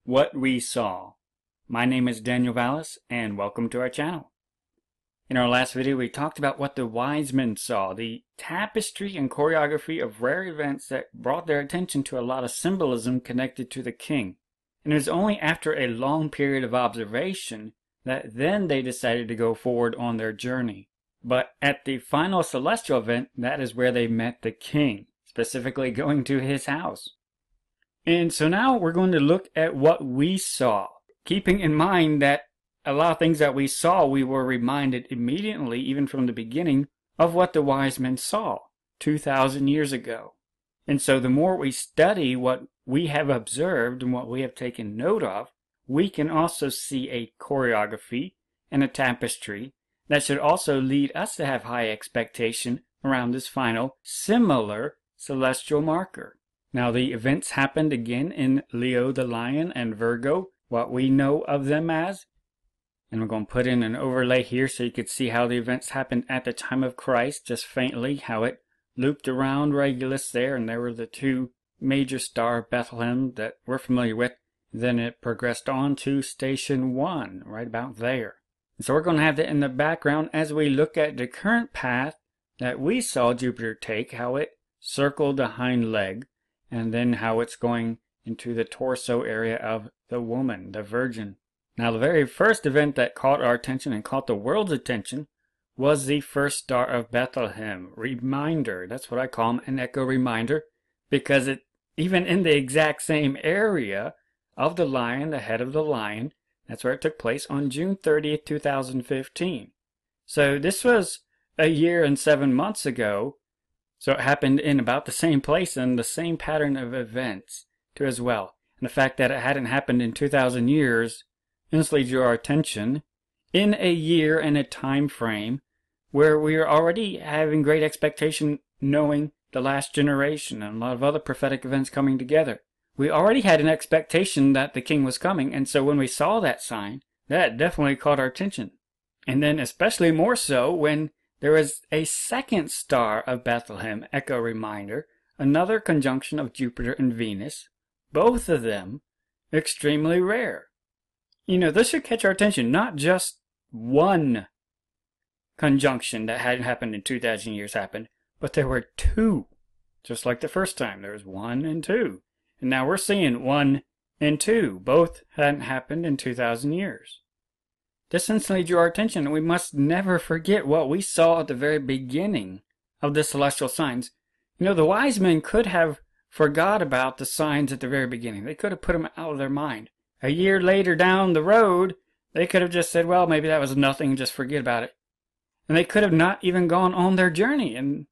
What we saw. My name is Daniel Vallis, and welcome to our channel. In our last video, we talked about what the wise men saw, the tapestry and choreography of rare events that brought their attention to a lot of symbolism connected to the king. And it was only after a long period of observation that then they decided to go forward on their journey. But at the final celestial event, that is where they met the king, specifically going to his house. And so now we're going to look at what we saw, keeping in mind that a lot of things that we saw, we were reminded immediately, even from the beginning, of what the wise men saw 2,000 years ago. And so the more we study what we have observed and what we have taken note of, we can also see a choreography and a tapestry that should also lead us to have high expectation around this final similar celestial marker. Now the events happened again in Leo the Lion and Virgo, what we know of them as. And we're going to put in an overlay here so you could see how the events happened at the time of Christ, just faintly, how it looped around Regulus there, and there were the two major star of Bethlehem that we're familiar with. Then it progressed on to Station 1, right about there. And so we're going to have that in the background as we look at the current path that we saw Jupiter take, how it circled the hind leg, and then how it's going into the torso area of the woman, the virgin. Now the very first event that caught our attention and caught the world's attention was the first star of Bethlehem. Reminder, that's what I call them, an echo reminder, because it, even in the exact same area of the lion, the head of the lion, that's where it took place on June 30th, 2015. So this was a year and 7 months ago. So it happened in about the same place and the same pattern of events too as well. And the fact that it hadn't happened in 2,000 years instantly drew our attention in a year and a time frame where we are already having great expectation knowing the last generation and a lot of other prophetic events coming together. We already had an expectation that the king was coming, and so when we saw that sign, that definitely caught our attention. And then especially more so when there was a second star of Bethlehem, echo reminder, another conjunction of Jupiter and Venus, both of them extremely rare. You know, this should catch our attention, not just one conjunction that hadn't happened in 2,000 years happened, but there were two, just like the first time. There was 1 and 2. And now we're seeing 1 and 2. Both hadn't happened in 2,000 years. This instantly drew our attention, and we must never forget what we saw at the very beginning of the celestial signs. You know, the wise men could have forgot about the signs at the very beginning. They could have put them out of their mind. A year later down the road, they could have just said, well, maybe that was nothing, and just forget about it. And they could have not even gone on their journey and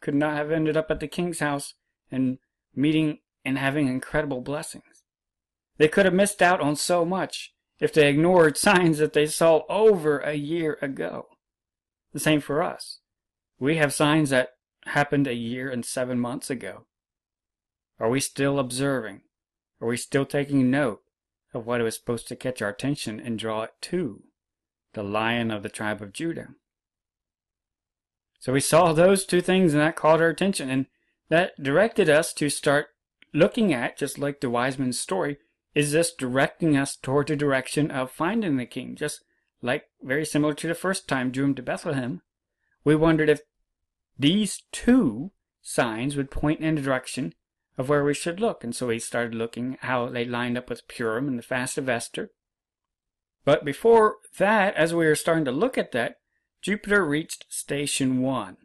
could not have ended up at the king's house and meeting and having incredible blessings. They could have missed out on so much if they ignored signs that they saw over a year ago. The same for us. We have signs that happened a year and 7 months ago. Are we still observing? Are we still taking note of what was supposed to catch our attention and draw it to the Lion of the tribe of Judah? So we saw those two things, and that caught our attention, and that directed us to start looking at, just like the wise men's story, is this directing us toward the direction of finding the king? Just like very similar to the first time, drew him to Bethlehem. We wondered if these two signs would point in the direction of where we should look. And so we started looking how they lined up with Purim and the fast of Esther. But before that, as we were starting to look at that, Jupiter reached Station 1.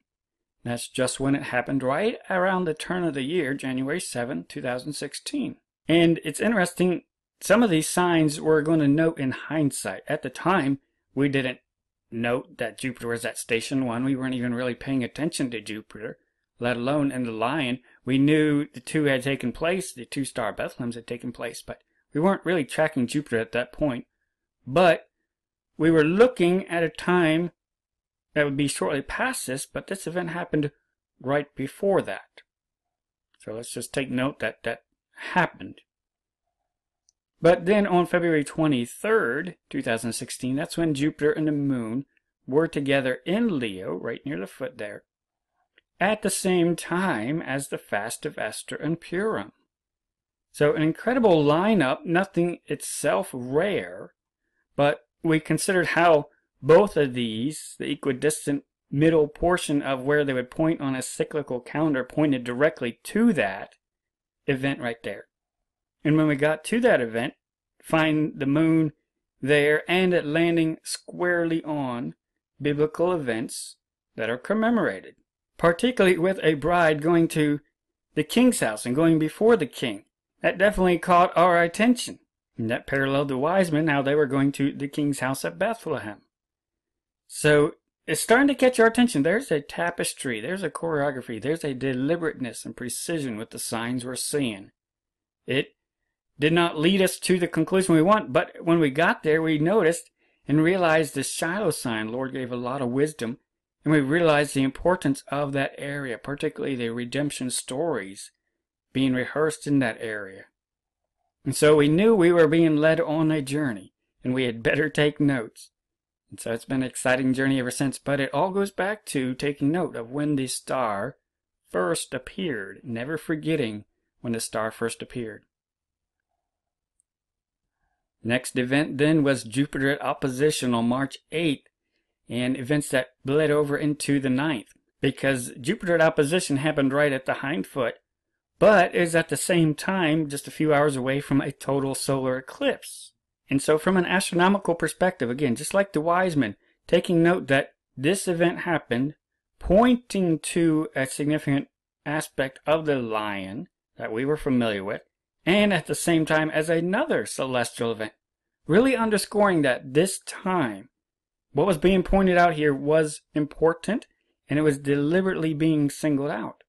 That's just when it happened, right around the turn of the year, January 7, 2016. And it's interesting, some of these signs we're going to note in hindsight. At the time, we didn't note that Jupiter was at Station 1. We weren't even really paying attention to Jupiter, let alone in the Lion. We knew the two had taken place, the two star Bethlehems had taken place, but we weren't really tracking Jupiter at that point. But we were looking at a time that would be shortly past this, but this event happened right before that. So let's just take note that that happened. But then on February 23rd, 2016, that's when Jupiter and the moon were together in Leo, right near the foot there, at the same time as the fast of Esther and Purim. So an incredible lineup, nothing itself rare, but we considered how both of these, the equidistant middle portion of where they would point on a cyclical calendar, pointed directly to that event right there. And when we got to that event, find the moon there and it landing squarely on biblical events that are commemorated, particularly with a bride going to the king's house and going before the king. That definitely caught our attention. And that paralleled the wise men, how they were going to the king's house at Bethlehem. So it's starting to catch our attention. There's a tapestry, there's a choreography, there's a deliberateness and precision with the signs we're seeing. It did not lead us to the conclusion we want, but when we got there, we noticed and realized the Shiloh sign. Lord gave a lot of wisdom, and we realized the importance of that area, particularly the redemption stories being rehearsed in that area. And so we knew we were being led on a journey, and we had better take notes. And so it's been an exciting journey ever since, but it all goes back to taking note of when the star first appeared, never forgetting when the star first appeared. Next event then was Jupiter at opposition on March 8th, and events that bled over into the 9th, because Jupiter at opposition happened right at the hind foot, but is at the same time just a few hours away from a total solar eclipse. And so from an astronomical perspective, again, just like the wise men, taking note that this event happened, pointing to a significant aspect of the lion that we were familiar with, and at the same time as another celestial event, really underscoring that this time, what was being pointed out here was important, and it was deliberately being singled out.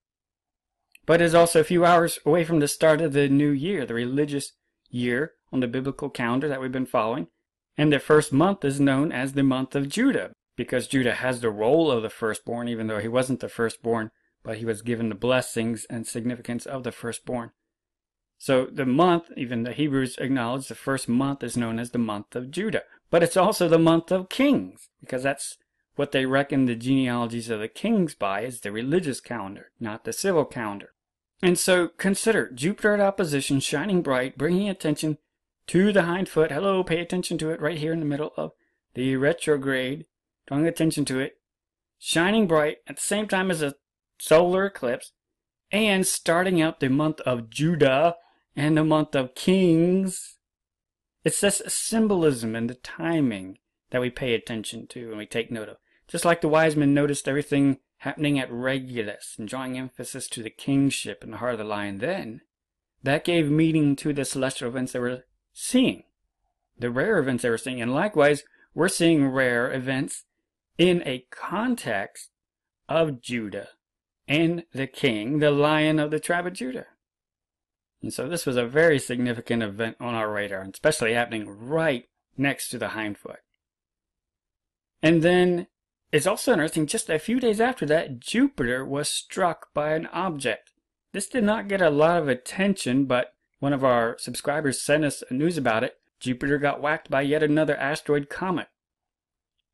But it is also a few hours away from the start of the new year, the religious year on the biblical calendar that we've been following, and the first month is known as the month of Judah, because Judah has the role of the firstborn, even though he wasn't the firstborn, but he was given the blessings and significance of the firstborn. So the month, even the Hebrews acknowledge the first month is known as the month of Judah. But it's also the month of kings, because that's what they reckon the genealogies of the kings by, is the religious calendar, not the civil calendar. And so consider Jupiter at opposition, shining bright, bringing attention to the hind foot. Hello, pay attention to it right here in the middle of the retrograde, drawing attention to it, shining bright at the same time as a solar eclipse, and starting out the month of Judah and the month of kings. It's this symbolism and the timing that we pay attention to and we take note of. Just like the wise men noticed everything happening at Regulus and drawing emphasis to the kingship in the heart of the lion then, that gave meaning to the celestial events they were seeing, the rare events they were seeing. And likewise, we're seeing rare events in a context of Judah and the king, the lion of the tribe of Judah. And so this was a very significant event on our radar, and especially happening right next to the hind foot. And then it's also interesting, just a few days after that, Jupiter was struck by an object. This did not get a lot of attention, but one of our subscribers sent us news about it. Jupiter got whacked by yet another asteroid comet.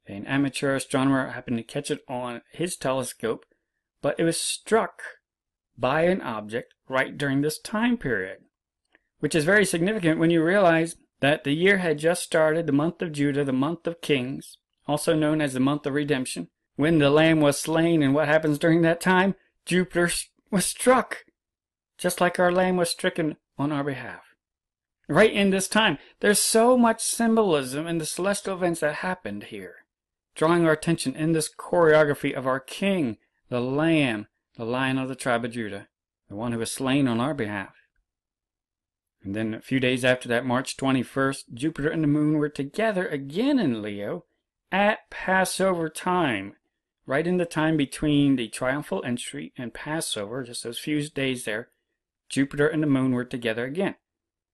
An amateur astronomer happened to catch it on his telescope, but it was struck by an object right during this time period, which is very significant when you realize that the year had just started, the month of Judah, the month of kings, also known as the month of redemption, when the lamb was slain. And what happens during that time? Jupiter was struck, just like our lamb was stricken on our behalf. Right in this time, there's so much symbolism in the celestial events that happened here, drawing our attention in this choreography of our king, the lamb, the lion of the tribe of Judah, the one who was slain on our behalf. And then a few days after that, March 21st, Jupiter and the moon were together again in Leo at Passover time, right in the time between the triumphal entry and Passover, just those few days there, Jupiter and the moon were together again.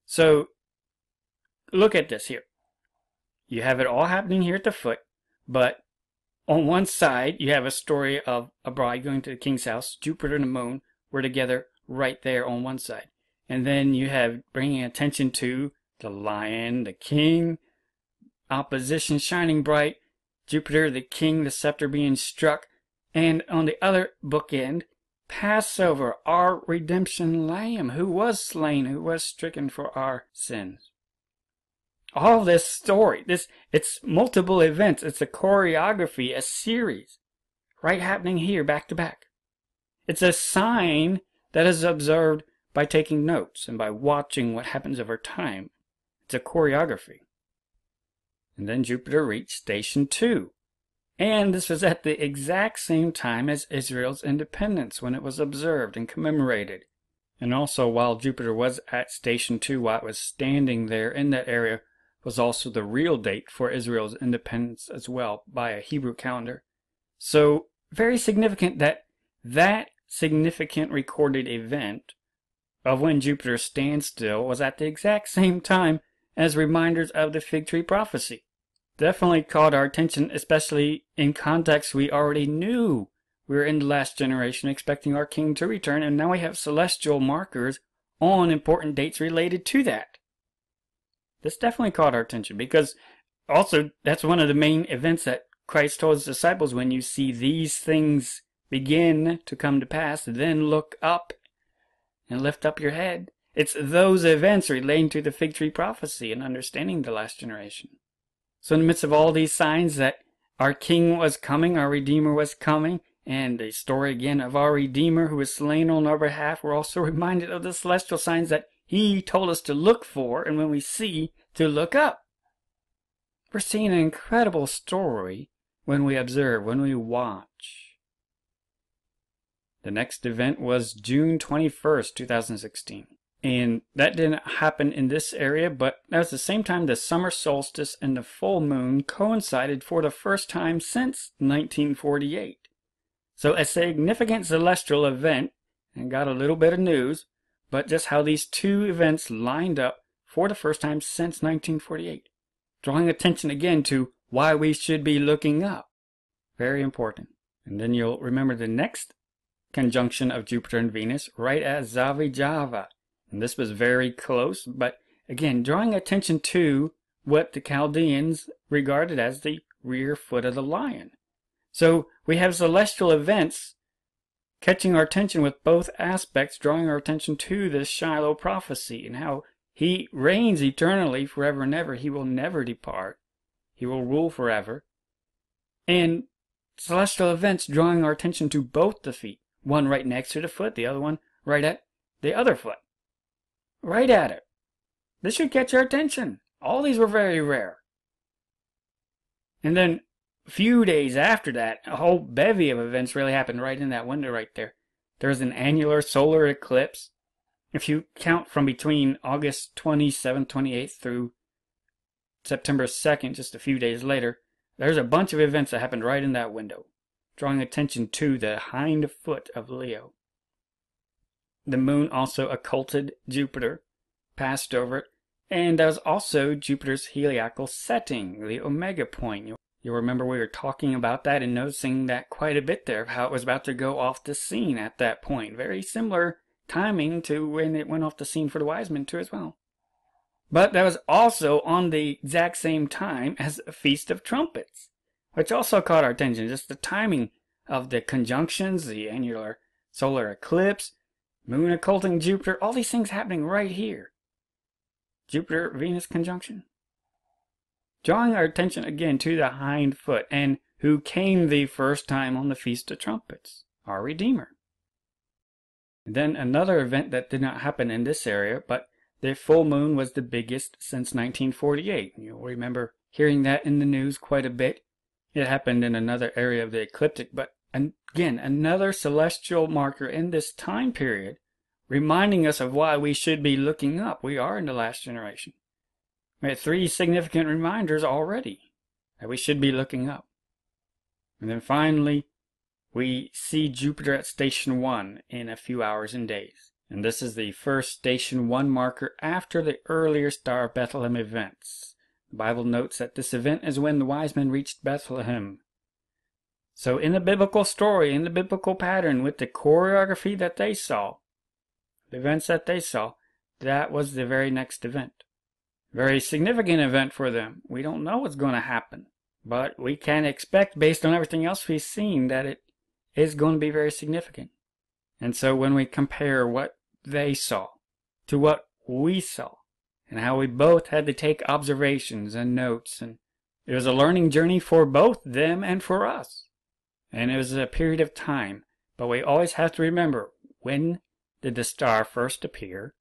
So look at this here. You have it all happening here at the foot, but on one side, you have a story of a bride going to the king's house. Jupiter and the moon were together right there on one side. And then you have bringing attention to the lion, the king, opposition shining bright, Jupiter, the king, the scepter being struck. And on the other bookend, Passover, our redemption lamb, who was slain, who was stricken for our sins. All this story, it's multiple events, it's a choreography, a series, right happening here back to back. It's a sign that is observed by taking notes and by watching what happens over time. It's a choreography. And then Jupiter reached station 2. And this was at the exact same time as Israel's independence when it was observed and commemorated. And also while Jupiter was at station 2, while it was standing there in that area, was also the real date for Israel's independence as well by a Hebrew calendar. So very significant that significant recorded event of when Jupiter stands still was at the exact same time as reminders of the fig tree prophecy. Definitely caught our attention, especially in context we already knew. We were in the last generation expecting our king to return, and now we have celestial markers on important dates related to that. This definitely caught our attention because also that's one of the main events that Christ told his disciples: when you see these things begin to come to pass, then look up and lift up your head. It's those events relating to the fig tree prophecy and understanding the last generation. So in the midst of all these signs that our King was coming, our Redeemer was coming, and the story again of our Redeemer who was slain on our behalf, we're also reminded of the celestial signs that he told us to look for, and when we see, to look up. We're seeing an incredible story when we observe, when we watch. The next event was June 21st, 2016. And that didn't happen in this area, but that was the same time the summer solstice and the full moon coincided for the first time since 1948. So a significant celestial event, and got a little bit of news, but just how these two events lined up for the first time since 1948. Drawing attention again to why we should be looking up. Very important. And then you'll remember the next conjunction of Jupiter and Venus right at Zavijava. And this was very close, but again, drawing attention to what the Chaldeans regarded as the rear foot of the lion. So we have celestial events catching our attention with both aspects, drawing our attention to this Shiloh prophecy and how he reigns eternally forever and ever. He will never depart. He will rule forever. And celestial events drawing our attention to both the feet. One right next to the foot, the other one right at the other foot. Right at it. This should catch your attention. All these were very rare. And then a few days after that, a whole bevy of events really happened right in that window right there. There was an annular solar eclipse. If you count from between August 27th, 28th through September 2nd, just a few days later, there's a bunch of events that happened right in that window, drawing attention to the hind foot of Leo. The moon also occulted Jupiter, passed over it, and that was also Jupiter's heliacal setting, the omega point. You'll remember we were talking about that and noticing that quite a bit there, of how it was about to go off the scene at that point. Very similar timing to when it went off the scene for the wise men too as well. But that was also on the exact same time as a Feast of Trumpets, which also caught our attention. Just the timing of the conjunctions, the annular solar eclipse, moon occulting Jupiter, all these things happening right here. Jupiter-Venus conjunction. Drawing our attention again to the hind foot, and who came the first time on the Feast of Trumpets, our Redeemer. And then another event that did not happen in this area, but the full moon was the biggest since 1948. You'll remember hearing that in the news quite a bit. It happened in another area of the ecliptic, but again, another celestial marker in this time period, reminding us of why we should be looking up. We are in the last generation. We had 3 significant reminders already that we should be looking up. And then finally, we see Jupiter at station 1 in a few hours and days. And this is the first station 1 marker after the earlier Star of Bethlehem events. The Bible notes that this event is when the wise men reached Bethlehem. So in the biblical story, in the biblical pattern, with the choreography that they saw, the events that they saw, that was the very next event. Very significant event for them. We don't know what's going to happen, but we can expect, based on everything else we've seen, that it is going to be very significant. And so when we compare what they saw to what we saw, and how we both had to take observations and notes, and it was a learning journey for both them and for us. And it was a period of time, but we always have to remember, when did the star first appear?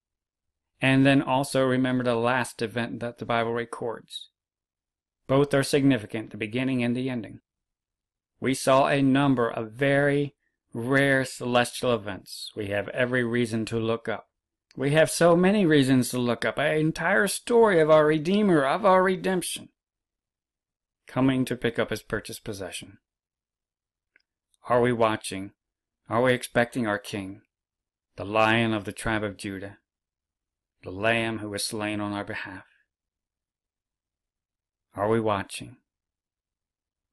And then also remember the last event that the Bible records. Both are significant, the beginning and the ending. We saw a number of very rare celestial events we have every reason to look up. We have so many reasons to look up, an entire story of our Redeemer, of our redemption, coming to pick up his purchased possession. Are we watching? Are we expecting our King, the Lion of the tribe of Judah, the Lamb who was slain on our behalf? Are we watching?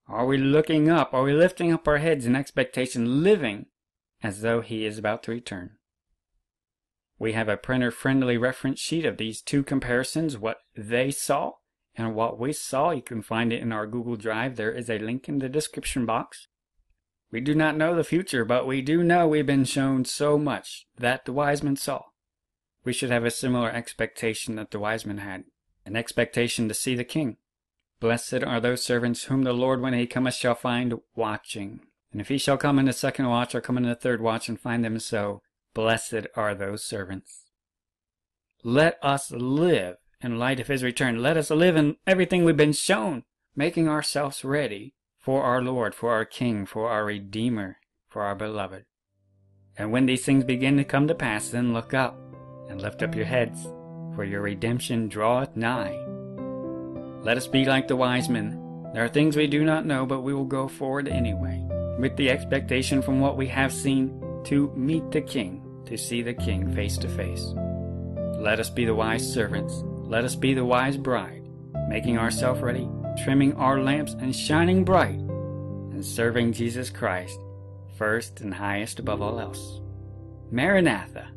Are we looking up? Are we lifting up our heads in expectation, living as though he is about to return? We have a printer-friendly reference sheet of these two comparisons, what they saw and what we saw. You can find it in our Google Drive. There is a link in the description box. We do not know the future, but we do know we've been shown so much that the wise men saw. We should have a similar expectation that the wise men had, an expectation to see the King. Blessed are those servants whom the Lord, when he cometh, shall find watching. And if he shall come in the second watch, or come in the third watch, and find them so, blessed are those servants. Let us live in light of his return. Let us live in everything we've been shown, making ourselves ready for our Lord, for our King, for our Redeemer, for our Beloved. And when these things begin to come to pass, then look up and lift up your heads, for your redemption draweth nigh. Let us be like the wise men. There are things we do not know, but we will go forward anyway, with the expectation from what we have seen to meet the King, to see the King face to face. Let us be the wise servants. Let us be the wise bride, making ourselves ready, trimming our lamps and shining bright, and serving Jesus Christ first and highest above all else. Maranatha.